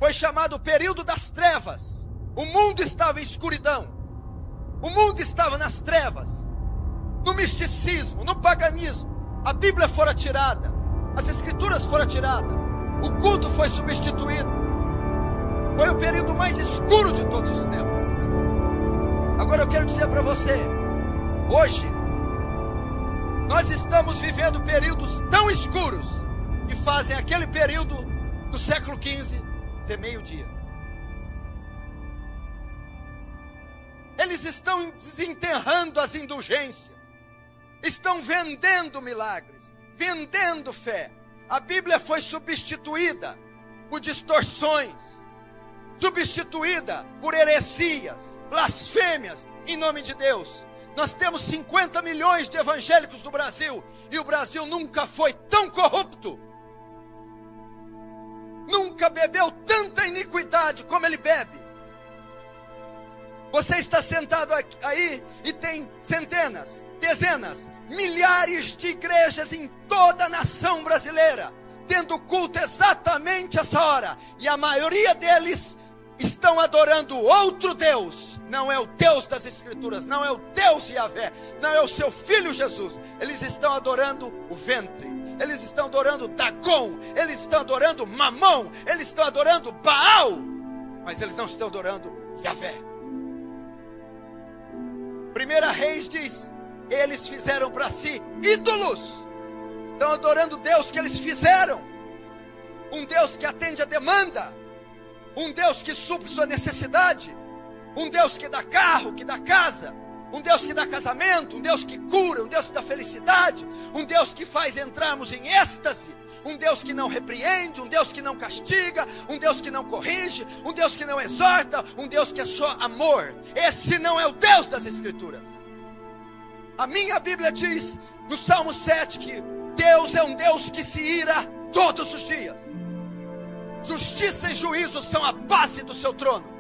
foi chamado o período das trevas. O mundo estava em escuridão. O mundo estava nas trevas, no misticismo, no paganismo. A Bíblia fora tirada, as Escrituras foram tiradas, o culto foi substituído. Foi o período mais escuro de todos os tempos. Agora eu quero dizer para você, hoje, nós estamos vivendo períodos tão escuros que fazem aquele período do século XV ser meio-dia. Eles estão desenterrando as indulgências, estão vendendo milagres, vendendo fé. A Bíblia foi substituída por distorções, substituída por heresias, blasfêmias em nome de Deus. Nós temos 50 milhões de evangélicos no Brasil, e o Brasil nunca foi tão corrupto, nunca bebeu tanta iniquidade como ele bebe. Você está sentado aí e tem centenas, dezenas, milhares de igrejas em toda a nação brasileira, tendo culto exatamente essa hora, e a maioria deles estão adorando outro Deus. Não é o Deus das Escrituras, não é o Deus Yahvé, não é o seu Filho Jesus. Eles estão adorando o ventre, eles estão adorando Dagon, eles estão adorando Mamon, eles estão adorando Baal, mas eles não estão adorando Yahvé. 1 Reis diz: eles fizeram para si ídolos, estão adorando Deus que eles fizeram, um Deus que atende a demanda, um Deus que supre sua necessidade, um Deus que dá carro, que dá casa, um Deus que dá casamento, um Deus que cura, um Deus que dá felicidade, um Deus que faz entrarmos em êxtase, um Deus que não repreende, um Deus que não castiga, um Deus que não corrige, um Deus que não exorta, um Deus que é só amor. Esse não é o Deus das Escrituras. A minha Bíblia diz no Salmo 7 que Deus é um Deus que se ira todos os dias. Justiça e juízo são a base do seu trono.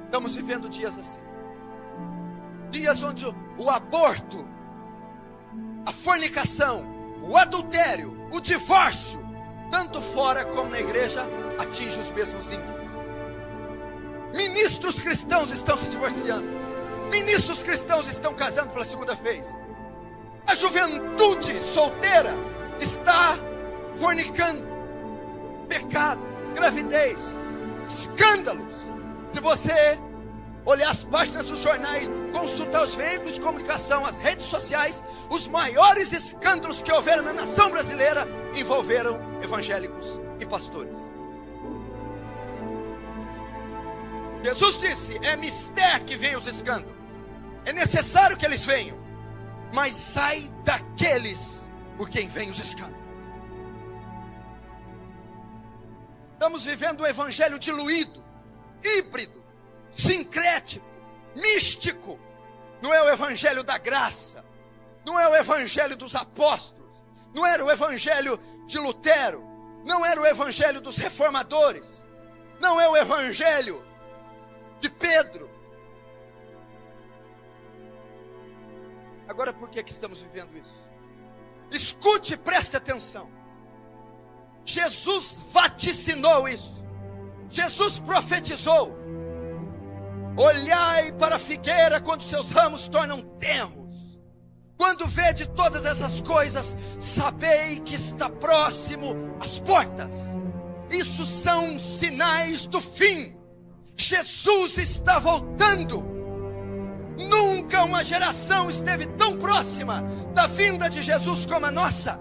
Estamos vivendo dias assim, dias onde o aborto, a fornicação, o adultério, o divórcio, tanto fora como na igreja, atinge os mesmos índices. Ministros cristãos estão se divorciando, ministros cristãos estão casando pela segunda vez, a juventude solteira está fornicando, pecado, gravidez, escândalos. Se você olhar as páginas dos jornais, consultar os veículos de comunicação, as redes sociais, os maiores escândalos que houveram na nação brasileira envolveram evangélicos e pastores. Jesus disse: é mister que vem os escândalos, é necessário que eles venham, mas sai daqueles por quem vem os escândalos. Estamos vivendo um evangelho diluído, híbrido, sincrético, místico. Não é o evangelho da graça, não é o evangelho dos apóstolos, não era o evangelho de Lutero, não era o evangelho dos reformadores, não é o evangelho de Pedro. Agora, por que estamos vivendo isso? Escute e preste atenção. Jesus vaticinou isso, Jesus profetizou: olhai para a figueira quando seus ramos tornam tenros. Quando vede todas essas coisas, sabei que está próximo às portas. Isso são sinais do fim. Jesus está voltando. Nunca uma geração esteve tão próxima da vinda de Jesus como a nossa.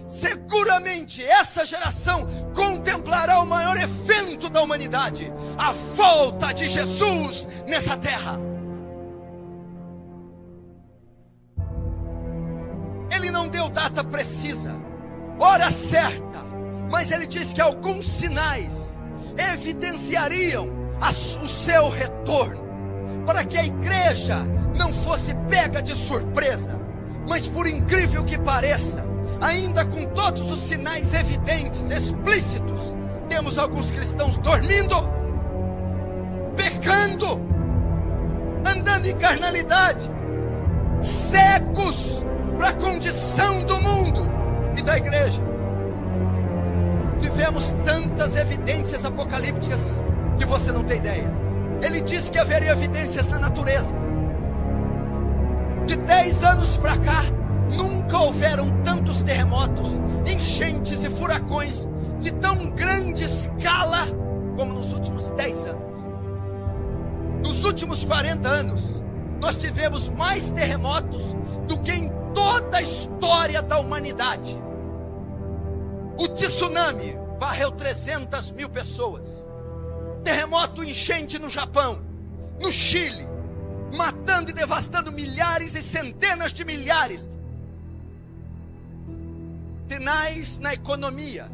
Seguramente essa geração contemplará o maior evento da humanidade, a volta de Jesus nessa terra. Ele não deu data precisa, hora certa, mas ele disse que alguns sinais evidenciariam o seu retorno, para que a igreja não fosse pega de surpresa. Mas por incrível que pareça, ainda com todos os sinais evidentes, explícitos, temos alguns cristãos dormindo, pecando, andando em carnalidade, cegos para a condição do mundo e da igreja. tivemos tantas evidências apocalípticas que você não tem ideia. Ele disse que haveria evidências na natureza. De 10 anos para cá, nunca houveram tantos terremotos, enchentes e furacões de tão grande escala como nos últimos 10 anos. Nos últimos 40 anos, nós tivemos mais terremotos do que em toda a história da humanidade. O tsunami varreu 300 mil pessoas. Terremoto enchente no Japão, no Chile, matando e devastando milhares e centenas de milhares. Sinais na economia.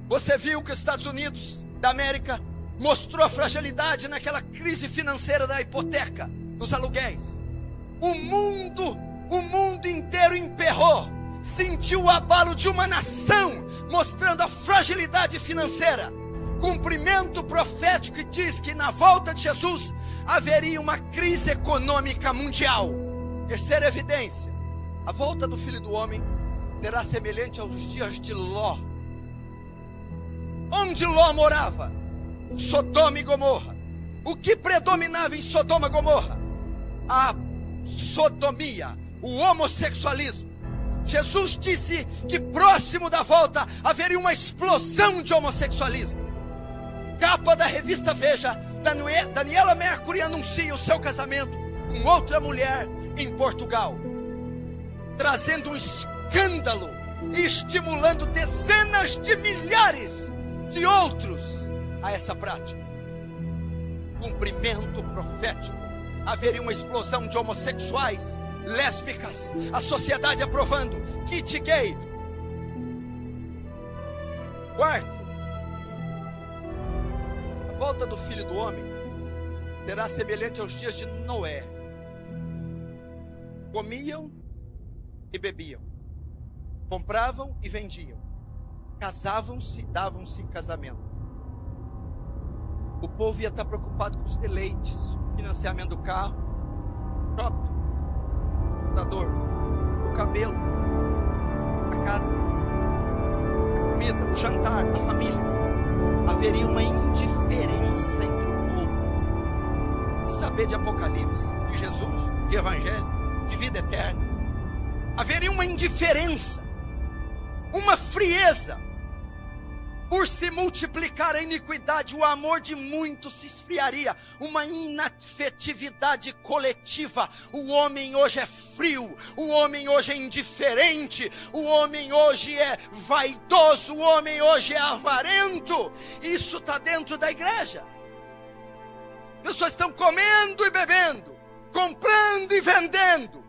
Você viu que os Estados Unidos da América mostrou a fragilidade naquela crise financeira da hipoteca, dos aluguéis. O mundo inteiro emperrou, sentiu o abalo de uma nação, mostrando a fragilidade financeira. Cumprimento profético que diz que na volta de Jesus haveria uma crise econômica mundial. Terceira evidência: a volta do Filho do Homem será semelhante aos dias de Ló. Onde Ló morava? Sodoma e Gomorra. O que predominava em Sodoma e Gomorra? A sodomia, o homossexualismo. Jesus disse que próximo da volta haveria uma explosão de homossexualismo. Capa da revista Veja, Daniela Mercury anuncia o seu casamento com outra mulher em Portugal, trazendo um escândalo e estimulando dezenas de milhares de outros a essa prática. Cumprimento profético: haveria uma explosão de homossexuais, lésbicas, a sociedade aprovando kit gay. Quarto, a volta do Filho do Homem será semelhante aos dias de Noé. Comiam e bebiam, compravam e vendiam, casavam-se e davam-se em casamento. O povo ia estar preocupado com os deleites, financiamento do carro, shopping, computador, o cabelo, a casa, a comida, o jantar, a família. Haveria uma indiferença entre o povo. Saber de Apocalipse, de Jesus, de Evangelho, de vida eterna. Haveria uma indiferença, uma frieza. Por se multiplicar a iniquidade, o amor de muitos se esfriaria. Uma inafetividade coletiva. O homem hoje é frio, o homem hoje é indiferente, o homem hoje é vaidoso, o homem hoje é avarento. Isso está dentro da igreja. Pessoas estão comendo e bebendo, comprando e vendendo.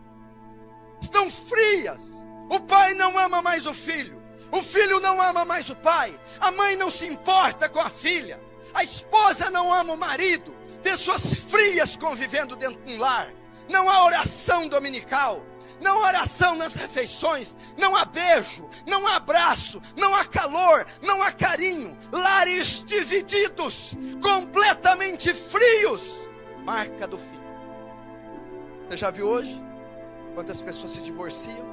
Estão frias. O pai não ama mais o filho. O filho não ama mais o pai. A mãe não se importa com a filha. A esposa não ama o marido. Pessoas frias convivendo dentro de um lar. Não há oração dominical. Não há oração nas refeições. Não há beijo. Não há abraço. Não há calor. Não há carinho. Lares divididos. Completamente frios. Marca do fim. Você já viu hoje quantas pessoas se divorciam,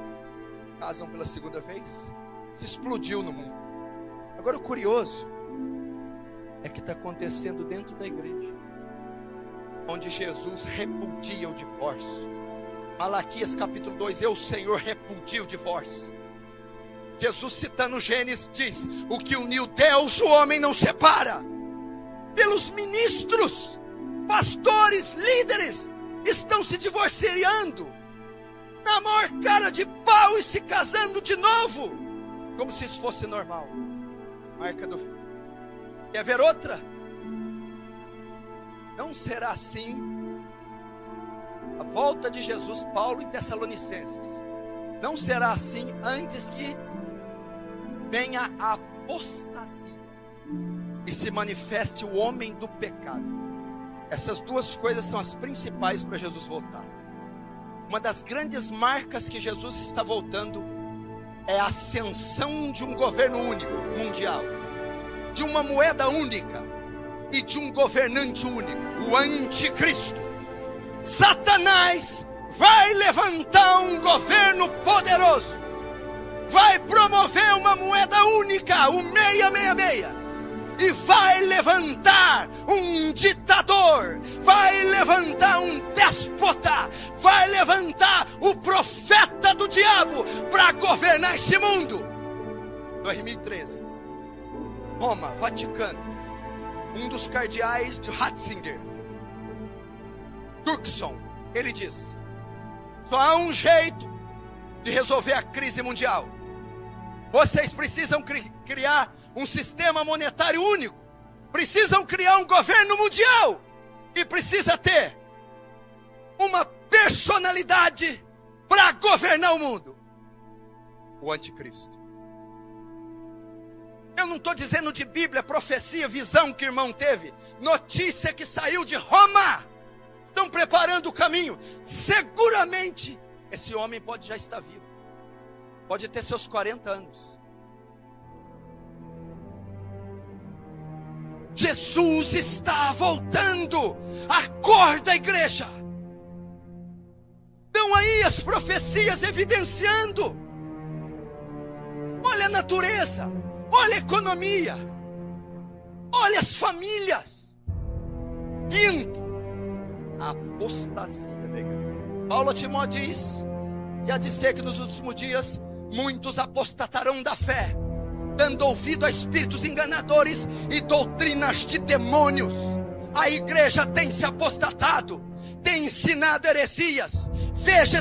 casam pela segunda vez? Se explodiu no mundo. Agora o curioso é que está acontecendo dentro da igreja, onde Jesus repudia o divórcio. Malaquias capítulo 2, eu, Senhor, repudio o divórcio. Jesus, citando Gênesis, diz: o que uniu Deus, o homem não separa. Pelos ministros, pastores, líderes, estão se divorciando, na maior cara de pau, e se casando de novo, como se isso fosse normal. Marca do fim. Quer ver outra? Não será assim a volta de Jesus. Paulo em Tessalonicenses: não será assim antes que venha a apostasia e se manifeste o homem do pecado. Essas duas coisas são as principais para Jesus voltar. Uma das grandes marcas que Jesus está voltando é a ascensão de um governo único, mundial, de uma moeda única e de um governante único, o anticristo. Satanás vai levantar um governo poderoso, vai promover uma uma moeda única, o 666. E vai levantar um ditador, vai levantar um déspota, vai levantar o profeta do diabo para governar esse mundo. 2013, Roma, Vaticano, um dos cardeais de Ratzinger, Turkson, ele diz: só há um jeito de resolver a crise mundial. Vocês precisam criar um sistema monetário único, precisam criar um governo mundial, e precisa ter uma personalidade para governar o mundo: o anticristo. Eu não estou dizendo de Bíblia, profecia, visão que o irmão teve, notícia que saiu de Roma. Estão preparando o caminho. Seguramente esse homem pode já estar vivo, pode ter seus 40 anos. Jesus está voltando. Acorda, igreja. Estão aí as profecias evidenciando. Olha a natureza, olha a economia, olha as famílias. Quinto, a apostasia, nega. Paulo a Timóteo diz: e há de ser que nos últimos dias muitos apostatarão da fé, dando ouvido a espíritos enganadores e doutrinas de demônios. A igreja tem se apostatado, tem ensinado heresias. Veja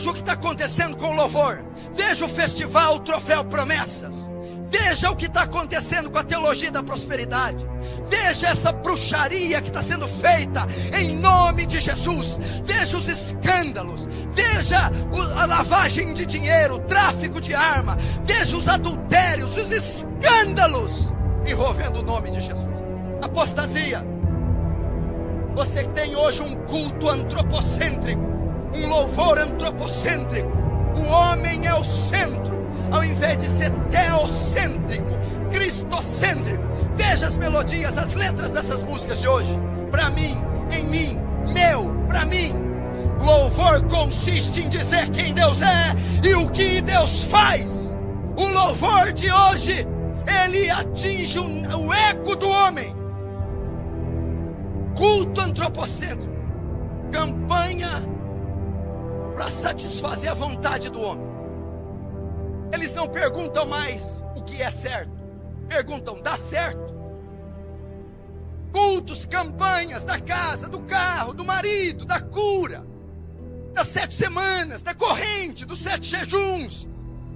o que está acontecendo com o louvor. Veja o festival, o troféu promessas. Veja o que está acontecendo com a teologia da prosperidade. Veja essa bruxaria que está sendo feita em nome de Jesus. Veja os escândalos. Veja a lavagem de dinheiro, o tráfico de arma. Veja os adultérios, os escândalos envolvendo o nome de Jesus. Apostasia. Você tem hoje um culto antropocêntrico, um louvor antropocêntrico. O homem é o centro, ao invés de ser teocêntrico, cristocêntrico. Veja as melodias, as letras dessas músicas de hoje. Para mim, em mim, meu, para mim. Louvor consiste em dizer quem Deus é e o que Deus faz. O louvor de hoje, ele atinge o ego do homem. Culto antropocêntrico, campanha para satisfazer a vontade do homem. Eles não perguntam mais o que é certo, perguntam: dá certo? Cultos, campanhas da casa, do carro, do marido, da cura, das 7 semanas, da corrente, dos 7 jejuns,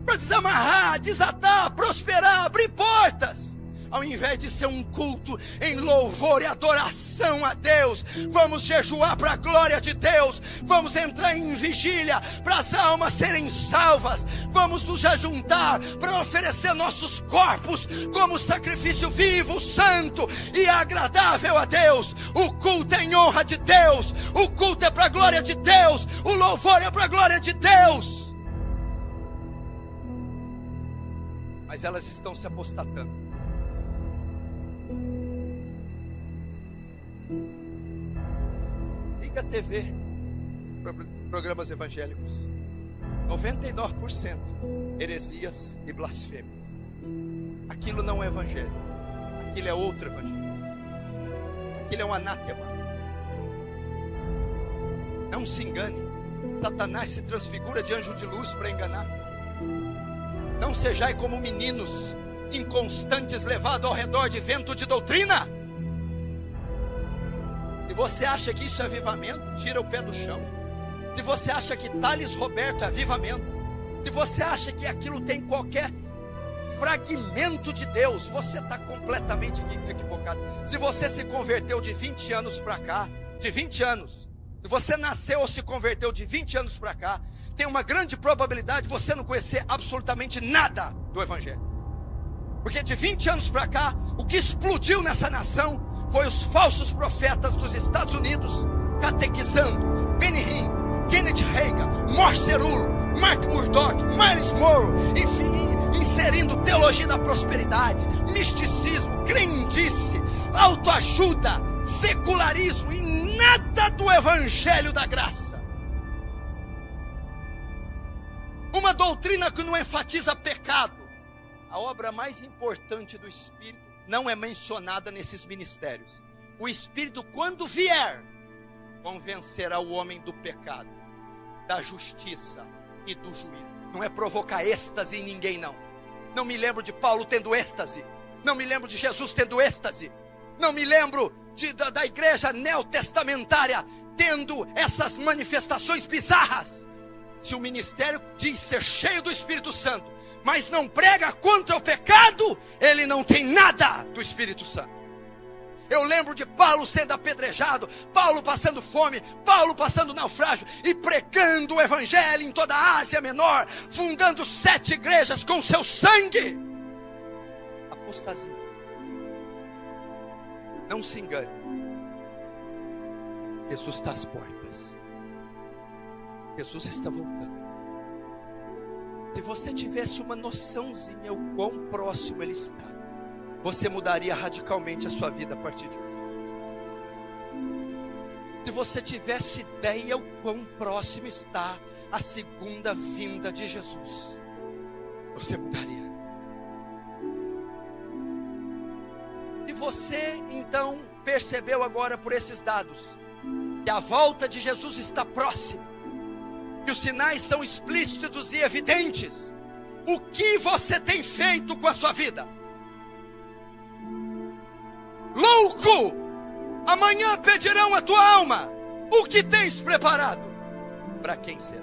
para desamarrar, desatar, prosperar, abrir portas. Ao invés de ser um culto em louvor e adoração a Deus, vamos jejuar para a glória de Deus, vamos entrar em vigília para as almas serem salvas, vamos nos ajuntar para oferecer nossos corpos como sacrifício vivo, santo e agradável a Deus. O culto é em honra de Deus, o culto é para a glória de Deus, o louvor é para a glória de Deus. Mas elas estão se apostatando. Liga a TV, programas evangélicos, 99% heresias e blasfêmias. Aquilo não é evangelho, aquilo é outro evangelho, aquilo é um anátema. Não se engane, Satanás se transfigura de anjo de luz para enganar. Não sejais como meninos inconstantes, levados ao redor de vento de doutrina. Se você acha que isso é avivamento, tira o pé do chão. Se você acha que Thales Roberto é avivamento, se você acha que aquilo tem qualquer fragmento de Deus, você está completamente equivocado. Se você se converteu de 20 anos para cá, de 20 anos, se você nasceu ou se converteu de 20 anos para cá, tem uma grande probabilidade de você não conhecer absolutamente nada do Evangelho. Porque de 20 anos para cá, o que explodiu nessa nação foi os falsos profetas dos Estados Unidos catequizando Benny Hinn, Kenneth Hagin, Morse Cerullo, Mark Murdock, Miles Monroe, enfim, inserindo teologia da prosperidade, misticismo, crendice, autoajuda, secularismo e nada do evangelho da graça. Uma doutrina que não enfatiza pecado, A obra mais importante do Espírito não é mencionada nesses ministérios. O Espírito, quando vier, convencerá o homem do pecado, da justiça e do juízo. Não é provocar êxtase em ninguém, não. Não me lembro de Paulo tendo êxtase. Não me lembro de Jesus tendo êxtase. Não me lembro da igreja neotestamentária tendo essas manifestações bizarras. Se o ministério diz ser cheio do Espírito Santo, mas não prega contra o pecado, ele não tem nada do Espírito Santo. Eu lembro de Paulo sendo apedrejado, Paulo passando fome, Paulo passando naufrágio e pregando o evangelho em toda a Ásia Menor, fundando 7 igrejas com seu sangue. Apostasia. Não se engane. Jesus está às portas. Jesus está voltando. Se você tivesse uma noçãozinha o quão próximo Ele está, você mudaria radicalmente a sua vida a partir de hoje. Se você tivesse ideia o quão próximo está a segunda vinda de Jesus, você mudaria. Se você então percebeu agora por esses dados que a volta de Jesus está próxima, que os sinais são explícitos e evidentes, o que você tem feito com a sua vida? Louco! Amanhã pedirão a tua alma. O que tens preparado? Para quem será?